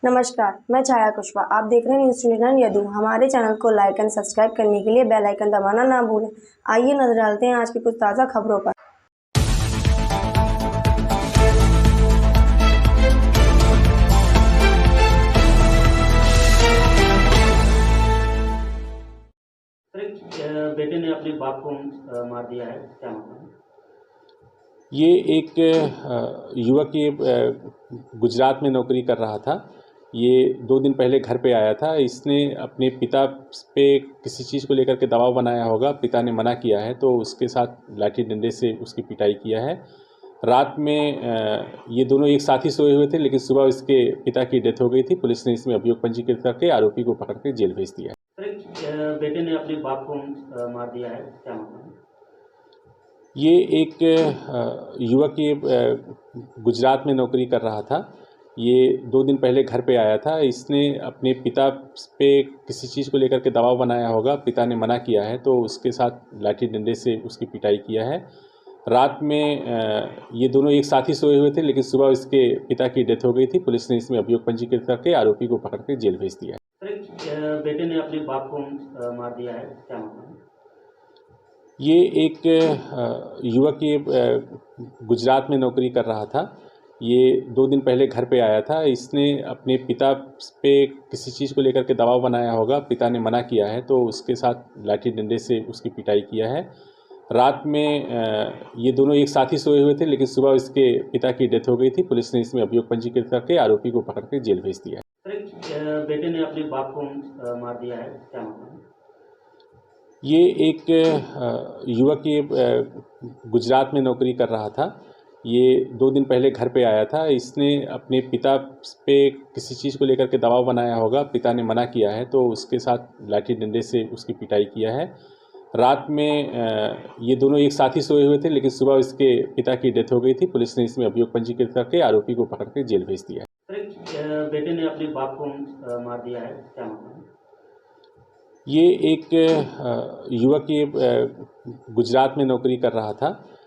नमस्कार, मैं छाया कुशवाहा। आप देख रहे हैं न्यूज़ 29 यदु। हमारे चैनल को लाइक एंड सब्सक्राइब करने के लिए बेल आइकन दबाना ना भूलें। आइए नजर डालते हैं आज की कुछ ताज़ा खबरों पर। बेटे ने अपने बाप को मार दिया है, क्या मामला है? ये एक युवक ये गुजरात में नौकरी कर रहा था। ये 2 दिन पहले घर पे आया था। इसने अपने पिता पे किसी चीज़ को लेकर के दबाव बनाया होगा। पिता ने मना किया है तो उसके साथ लाठी डंडे से उसकी पिटाई किया है। रात में ये दोनों एक साथ ही सोए हुए थे, लेकिन सुबह इसके पिता की डेथ हो गई थी। पुलिस ने इसमें अभियोग पंजीकृत करके आरोपी को पकड़ के जेल भेज दिया है। बेटे ने अपने बाप को मार दिया है, क्या मामला है? ये एक युवक ये गुजरात में नौकरी कर रहा था। ये 2 दिन पहले घर पे आया था। इसने अपने पिता पे किसी चीज़ को लेकर के दबाव बनाया होगा। पिता ने मना किया है तो उसके साथ लाठी डंडे से उसकी पिटाई किया है। रात में ये दोनों एक साथ ही सोए हुए थे, लेकिन सुबह इसके पिता की डेथ हो गई थी। पुलिस ने इसमें अभियोग पंजीकृत करके आरोपी को पकड़ के जेल भेज दिया है। बेटे ने अपने बाप को मार दिया है, क्या मामला है? ये एक युवक ये गुजरात में नौकरी कर रहा था। ये 2 दिन पहले घर पे आया था। इसने अपने पिता पे किसी चीज़ को लेकर के दबाव बनाया होगा। पिता ने मना किया है तो उसके साथ लाठी डंडे से उसकी पिटाई किया है। रात में ये दोनों एक साथ ही सोए हुए थे, लेकिन सुबह इसके पिता की डेथ हो गई थी। पुलिस ने इसमें अभियोग पंजीकृत करके आरोपी को पकड़ के जेल भेज दिया है। बेटे ने अपने बाप को मार दिया है, क्या मामला है? ये एक युवक ये गुजरात में नौकरी कर रहा था। ये 2 दिन पहले घर पे आया था। इसने अपने पिता पे किसी चीज़ को लेकर के दबाव बनाया होगा। पिता ने मना किया है तो उसके साथ लाठी डंडे से उसकी पिटाई किया है। रात में ये दोनों एक साथ ही सोए हुए थे, लेकिन सुबह इसके पिता की डेथ हो गई थी। पुलिस ने इसमें अभियोग पंजीकृत करके आरोपी को पकड़ के जेल भेज दिया है। बेटे ने अपने बाप को मार दिया है, क्या मामला है? ये एक युवक ये गुजरात में नौकरी कर रहा था।